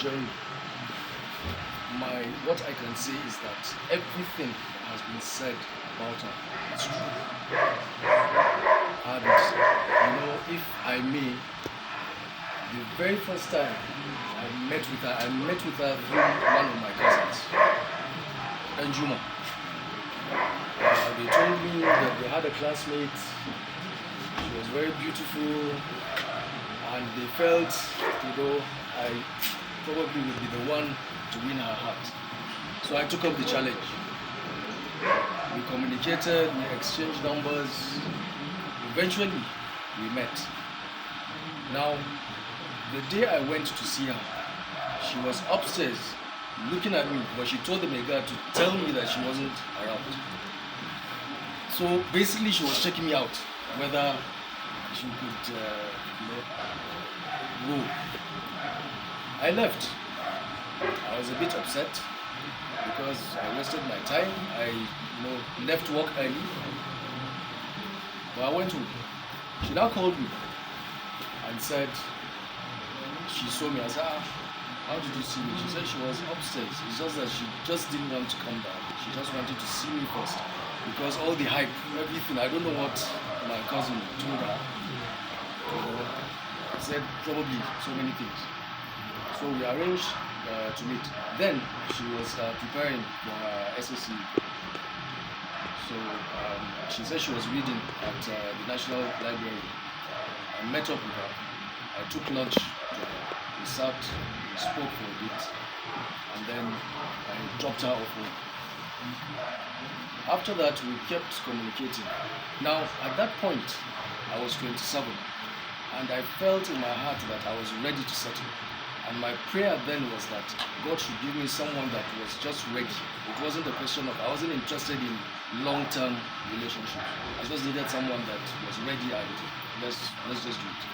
journey, what I can say is that everything that has been said about her is true. And if I may, the very first time I met with her through one of my cousins, Anjuma. They told me that they had a classmate. She was very beautiful, and they felt, I probably would be the one to win her heart. So I took up the challenge. We communicated, we exchanged numbers. Eventually, we met. Now, the day I went to see her, she was upstairs looking at me, but she told the maid to tell me that she wasn't around. So basically, she was checking me out, whether she could, go. I left. I was a bit upset because I wasted my time. I, left work early. But I went home. She now called me and said she saw me. I said, how did you see me? She said she was upstairs. It's just that she just didn't want to come down. She just wanted to see me first. Because all the hype, everything, I don't know what my cousin told her. He said probably so many things. So we arranged to meet. Then she was preparing for her SSC. So she said she was reading at the National Library. I met up with her. I took lunch to her. We sat, we spoke for a bit, and then I dropped her off home. After that, we kept communicating. Now, at that point, I was 27, and I felt in my heart that I was ready to settle. And my prayer then was that God should give me someone that was just ready. It wasn't a question of, I wasn't interested in long-term relationship. I just needed someone that was ready and let's just do it.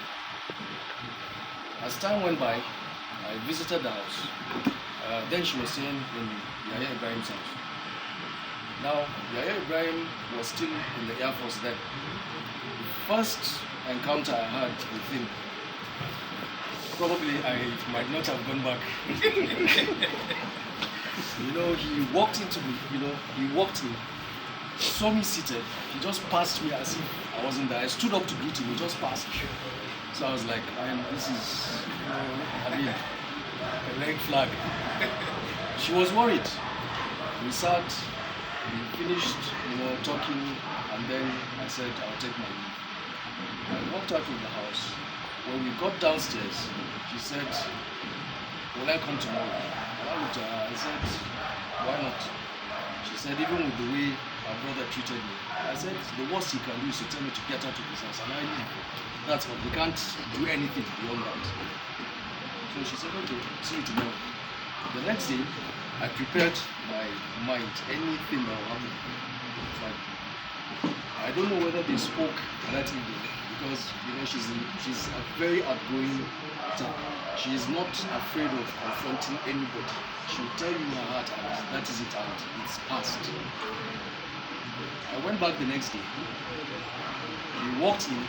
As time went by, I visited the house. Then she was staying in Yahya Ibrahim's house. Now, Yahya Ibrahim was still in the Air Force then. The first encounter I had with him, probably I might not have gone back. He walked into me, he walked in, saw me seated, he just passed me as if I wasn't there. I stood up to greet him, he just passed me. So I was like, this is, a red flag. She was worried. We sat, we finished, talking, and then I said, I'll take my leave. I walked out of the house. When we got downstairs, she said, will I come tomorrow? And I looked at her, I said, why not? She said, even with the way my brother treated me. I said, the worst he can do is to tell me to get out of his house, and I leave. That's all. He can't do anything beyond that. So she said, okay, see you tomorrow. The next day, I prepared my mind, anything that will happen. Like, I don't know whether they spoke that evening because she's a very outgoing type. She is not afraid of confronting anybody. She will tell you in her heart, and that is it, and it's past. I went back the next day. He walked in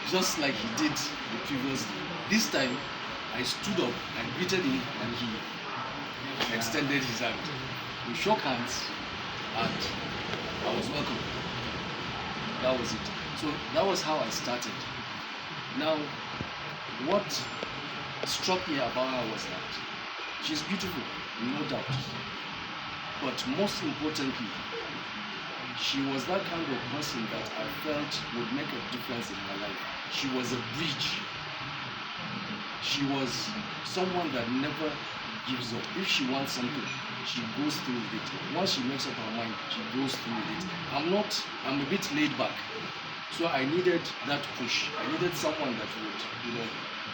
just like he did the previous day. This time, I stood up and greeted him, and he extended his hand. We shook hands, and I was welcome. That was it. So that was how I started. Now, what struck me about her was that she's beautiful, no doubt. But most importantly, she was that kind of person that I felt would make a difference in my life. She was a bridge. She was someone that never gives up. If she wants something, she goes through with it. Once she makes up her mind, she goes through with it. I'm a bit laid back. So I needed that push. I needed someone that would,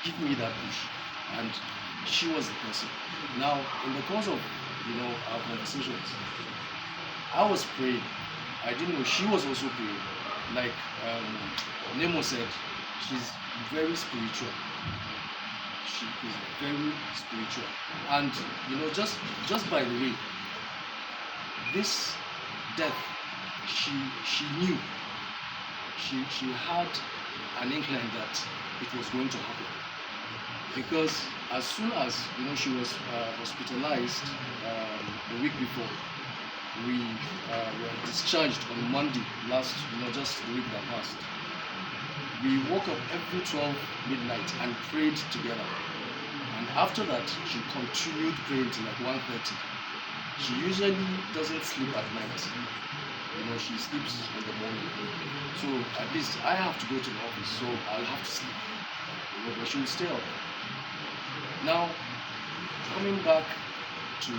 give me that push. And she was the person. Now, in the course of, our conversations, I was praying. I didn't know she was also praying. Like Nemo said, she's very spiritual. She is very spiritual. And, just by the way, this death, she knew. She had an inkling that it was going to happen. because as soon as she was hospitalized the week before, we were discharged on Monday last, just the week that passed. We woke up every 12 midnight and prayed together. And after that, she continued praying till like 1:30. She usually doesn't sleep at night. She sleeps in the morning. So at least I have to go to the office, so I'll have to sleep. But she will stay up. Now, coming back to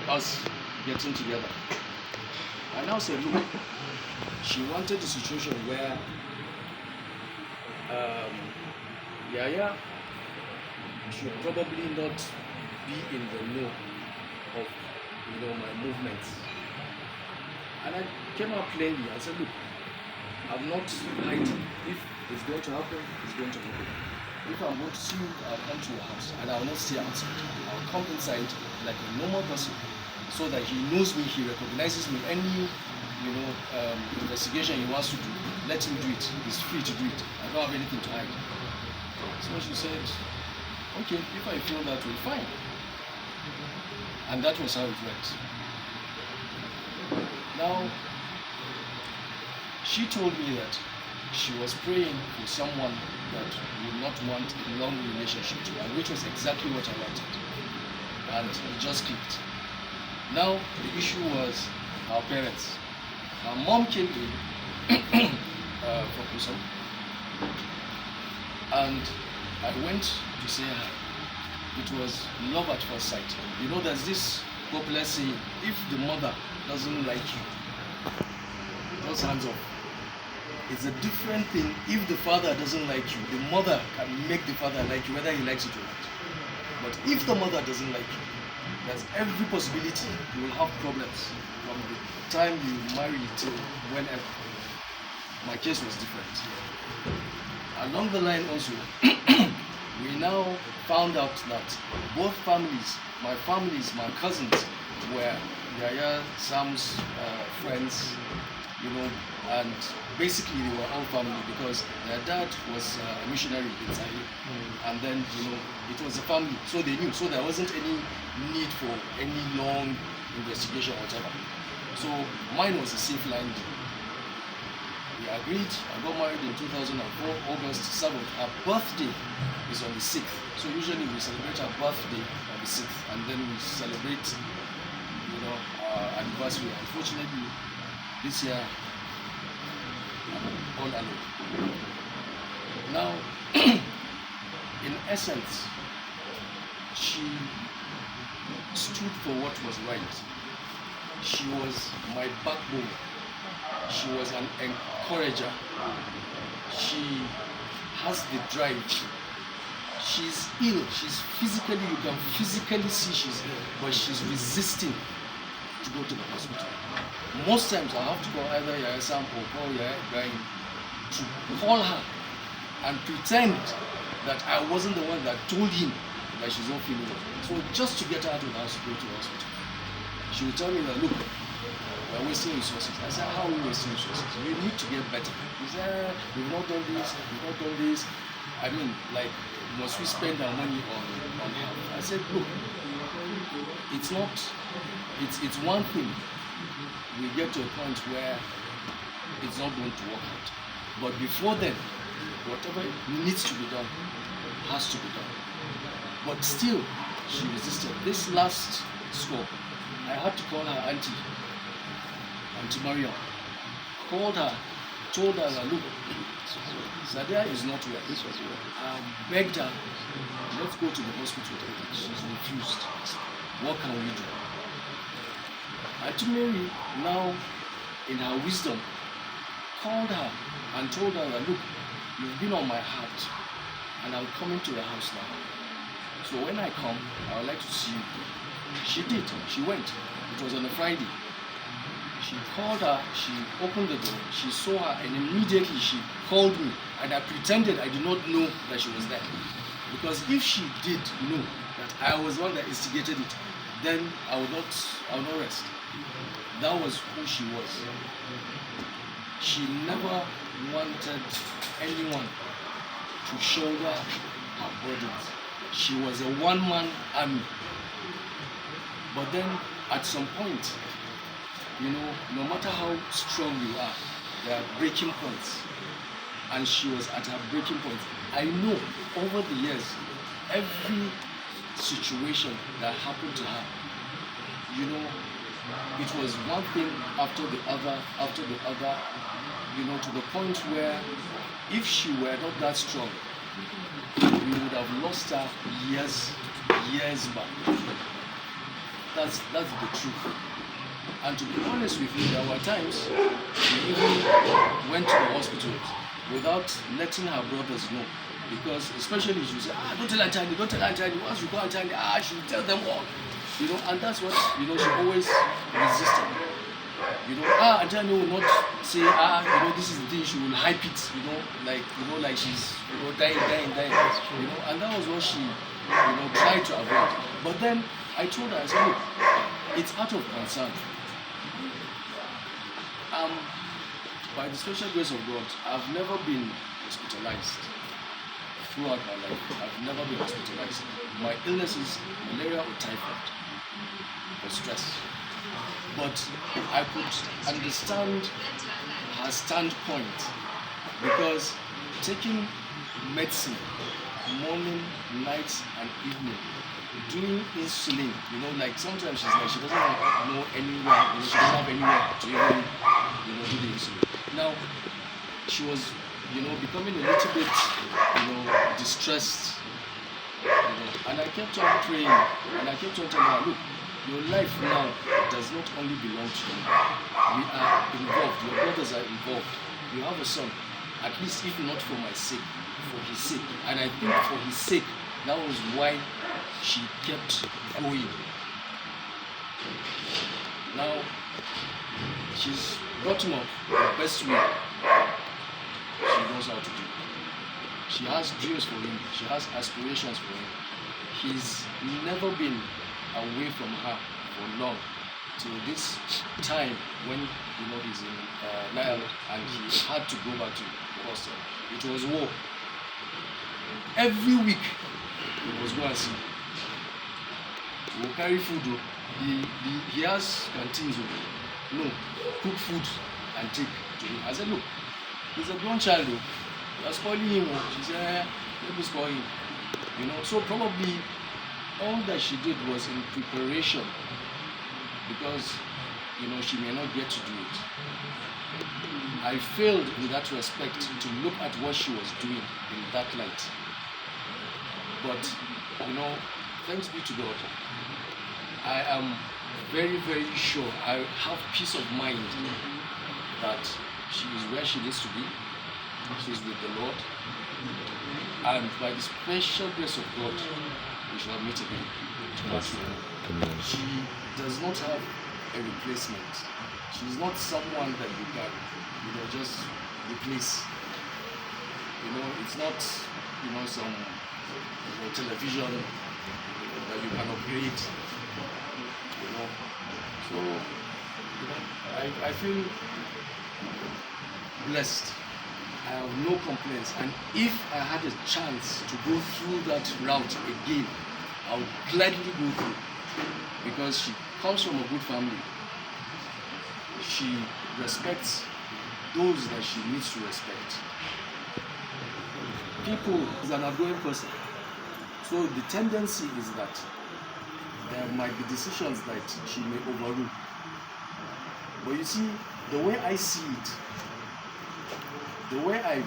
us getting together, I now said, look, she wanted a situation where Yaya should probably not be in the know of my movements. And I came out plainly. I said, look, I'm not hiding. If it's going to happen, it's going to happen. If I'm going to see you, I'll come to your house and I will not stay outside. I'll come inside like a normal person so that he knows me, he recognizes me. Any investigation he wants to do, let him do it. He's free to do it. I don't have anything to hide. So she said, okay, if I feel that way, fine. And that was how it went. Now, she told me that she was praying for someone that would not want a long relationship to her, which was exactly what I wanted. And it just clicked. Now, the issue was our parents. Her mom came in for Kusam, and I went to say hi. It was love at first sight. There's this popular saying, if the mother doesn't like you, just hands off. It's a different thing if the father doesn't like you. The mother can make the father like you, whether he likes it or not. But if the mother doesn't like you, there's every possibility you will have problems from the time you marry till whenever. My case was different. Along the line also, we now found out that both families, my cousins, were Yaya Sam's friends, and basically they were all family because their dad was a missionary in Zaire, and then it was a family, so they knew. So there wasn't any need for any long investigation or whatever. So mine was a safe line. We agreed. I got married in 2004, August 7th. Our birthday is on the 6th. So usually we celebrate our birthday on the 6th, and then we celebrate, our anniversary. Unfortunately, this year I'm all alone. Now, in essence, she stood for what was right. She was my backbone. She was an encourager. She has the drive. She's ill. She's physically, you can physically see she's ill, but she's resisting to go to the hospital. Most times I have to call either Yaya Sam or call Yaya Ibrahim to call her and pretend that I wasn't the one that told him that she's not feeling well. So just to get her out of the house to go to the hospital. She would tell me that, look, we're wasting resources. I said, how are we wasting resources? We need to get better. He said, we've not done this, we've not done this. I mean, like, must we spend our money on her? I said, look, it's not, it's one thing. We get to a point where it's not going to work out. But before then, whatever needs to be done has to be done. But still, she resisted. This last score, I had to call her Auntie Maria. Called her, told her that, look, Sadia is not well. Begged her, let's go to the hospital. She's refused. What can we do? Auntie Mary, now in her wisdom, called her and told her that, look, you've been on my heart and I'm coming to the house now. So when I come, I would like to see you. She did. She went. It was on a Friday. She called her, she opened the door, she saw her, and immediately she called me. And I pretended I did not know that she was there. Because if she did know that I was the one that instigated it, then I would not rest. That was who she was. She never wanted anyone to shoulder her burdens. She was a one-man army. But then at some point, no matter how strong you are, there are breaking points. And she was at her breaking point. I know over the years, every situation that happened to her, it was one thing after the other, to the point where if she were not that strong, we would have lost her years back. That's the truth. And to be honest with you, there were times we even went to the hospital without letting her brothers know. Because especially she would say, don't tell Anthony, don't tell Anthony. Once you call Anthony, she will tell them all. And that's what, she always resisted. Anthony will not say, this is the thing, she will hype it, like she's, dying. And that was what she, tried to avoid. But then I told her, I said, look, it's out of concern. By the special grace of God, I've never been hospitalized throughout my life. I've never been hospitalized. My illness is malaria or typhoid or stress. But I could understand her standpoint because taking medicine morning, night, and evening, doing insulin, like sometimes she's like she doesn't know anywhere, she doesn't have anywhere to even, do the insulin. Now, she was, becoming a little bit, distressed, and I kept on praying, and I kept on telling her, look, your life now does not only belong to you. We are involved, your brothers are involved. You have a son, at least if not for my sake, for his sake. And I think for his sake, that was why she kept going. Now, she's brought him up the best way she knows how to do. She has dreams for him. She has aspirations for him. He's never been away from her for long till this time when he's in Nile and he had to go back to the hostel. It was war. Every week he was going to see. He will carry food. He has canteens. No, cook food and take to him. I said, look, he's a grown child. You're spoiling him. She said, let me spoil him. So probably all that she did was in preparation because, she may not get to do it. I failed in that respect to look at what she was doing in that light. But, thanks be to God, I am very, very sure, I have peace of mind that she is where she needs to be. She's with the Lord. And by the special grace of God, we shall meet again. She does not have a replacement. She's not someone that you can, just replace. It's not, some television that you can upgrade. So I feel blessed. I have no complaints, and if I had a chance to go through that route again, I would gladly go through, because she comes from a good family. She respects those that she needs to respect. People is an outgoing person, so the tendency is that there might be decisions that she may overrule. But you see, the way I see it, the way I,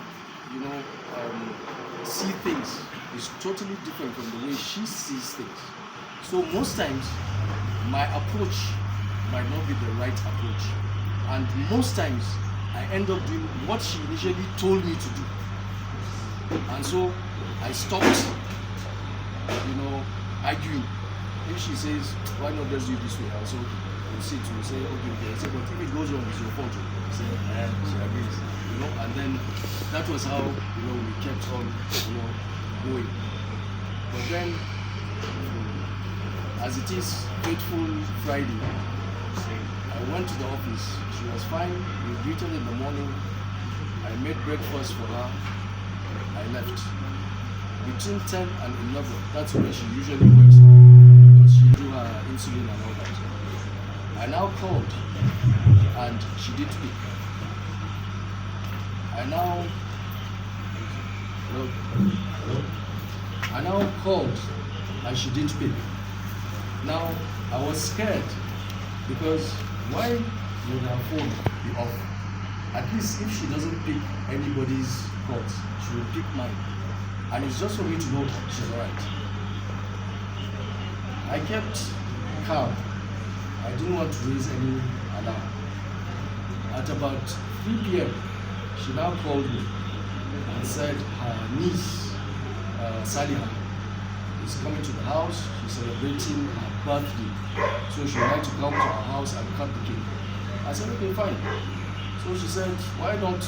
see things is totally different from the way she sees things. So most times, my approach might not be the right approach. And most times, I end up doing what she initially told me to do. And so, I stopped, arguing. If she says, why not just do it this way? I'll say, okay. We'll see it, we'll say, okay. I say, but if it goes wrong, it's your fault. I say, she agrees. And then that was how, we kept on, going. But then, as it is Faithful Friday, I went to the office. She was fine. We greeted in the morning. I made breakfast for her. I I left. Between 10 and 11, that's when she usually wakes up because she do her insulin and all that. I now called and she did pick. I now called and she didn't pick. Now I was scared because why would her phone be off? At least if she doesn't pick anybody's calls, she will pick mine. And it's just for me to know she's alright. I kept calm. I didn't want to raise any alarm. At about 3 p.m., she now called me and said her niece, Saliha, is coming to the house. She's celebrating her birthday. So she would like to come to our house and cut the cake. I said, okay, fine. So she said, why don't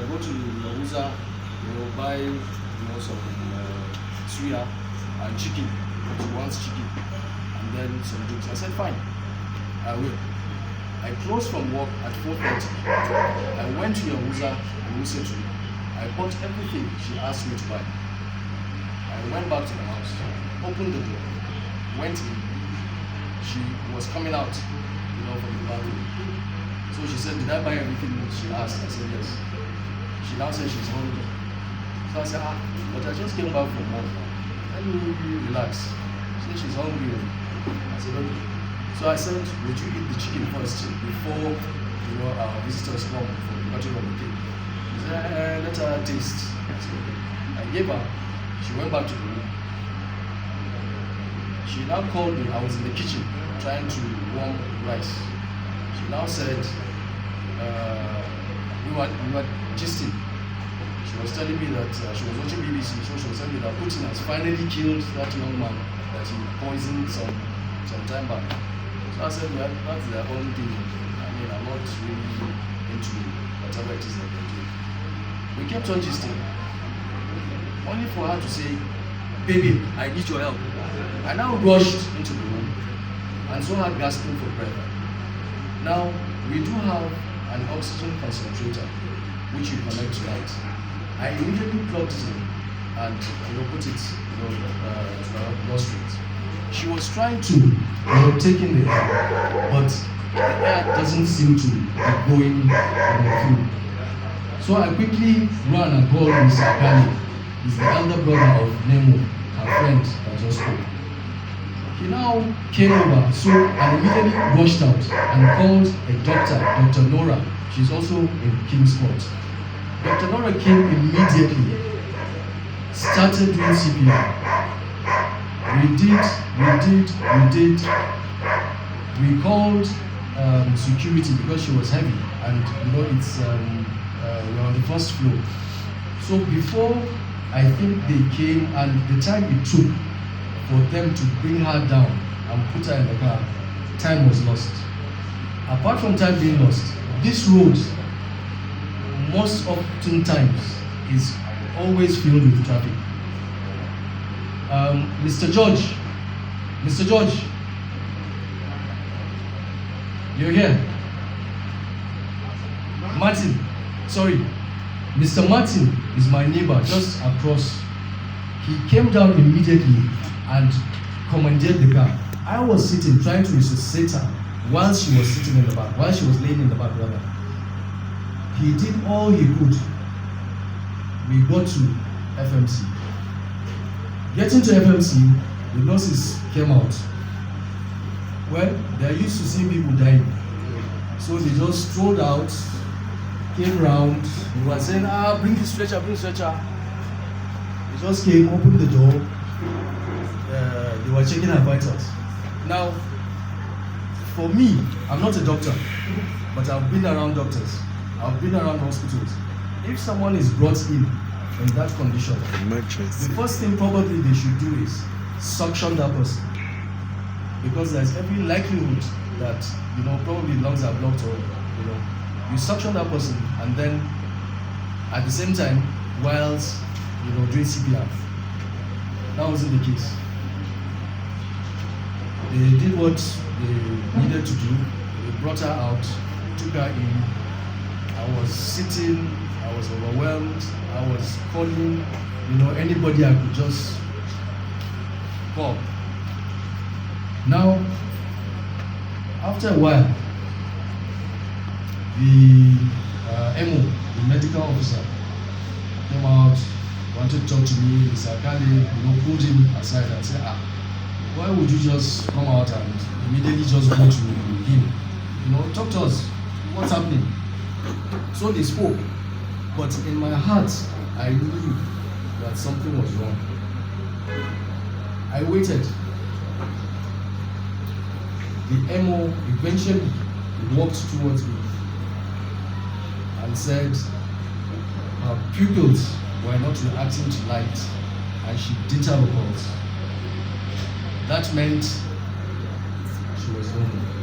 go to Yahuza, buy some suya and chicken. She wants chicken. And then some drinks. I said, fine, I will. I closed from work at 4:30. I went to Yahuza and listened to her. I bought everything she asked me to buy. I went back to the house, opened the door, went in. She was coming out, from the bathroom. So she said, did I buy everything she asked? I said, yes. She now said she's hungry. So I said, but I just came back from work. Let me relax. She said she's hungry. I said, okay. So I said, would you eat the chicken first before our visitors come for the cutting of the cake? She said, let her taste. I said, okay. I gave her. She went back to the room. She now called me. I was in the kitchen trying to warm rice. She now said, we were gisting. She was telling me that she was watching BBC, so she was telling me that Putin has finally killed that young man that he poisoned some time back. So I said, well, that's their own thing. I mean, I'm not really into whatever it is that they're doing. We kept on gisting. Only for her to say, baby, I need your help. I now rushed into the room and saw her gasping for breath. Now, we do have an oxygen concentrator which you connect to light. I immediately plugged it in and put it to her nostrils. She was trying to take in the air, but the air doesn't seem to be going through. So I quickly ran and called Mr. Akani. He's the elder brother of Nemo, her friend that just spoke. He now came over, and immediately rushed out and called a doctor, Dr. Nora. She's also in King's Court. Dr. Nora came immediately, started doing CPR. We called security because she was heavy, and it's we're on the first floor. So before I think they came, and the time it took for them to bring her down and put her in the car, time was lost. Apart from time being lost, this road most often times is always filled with traffic. Mr. George, you're here. Martin, sorry. Mr. Martin is my neighbor just across. He came down immediately and commandeered the car. I was sitting trying to resuscitate her while she was sitting in the back, while she was laying in the back rather. He did all he could. We got to FMC. Getting to FMC, the nurses came out. Well, they're used to seeing people dying. So they just strolled out, came round, they were saying, bring the stretcher. They just came, opened the door, they were checking her vitals. Now, for me, I'm not a doctor, but I've been around doctors. I've been around hospitals. If someone is brought in that condition, the first thing probably they should do is suction that person. Because there's every likelihood that, probably lungs are blocked or, you suction that person and then at the same time, whilst, doing CPR. That wasn't the case. They did what they needed to do. They brought her out, took her in. I was sitting I was overwhelmed. I was calling, anybody I could just call. Now, after a while, the MO, the medical officer, came out, wanted to talk to me. Mr. Akande, pulled him aside and said, why would you just come out and immediately just go to him? Talk to us. What's happening? So they spoke. But in my heart, I knew that something was wrong. I waited. The MO eventually walked towards me and said her pupils were not reacting to light and she didn't have a pulse. That meant she was normal.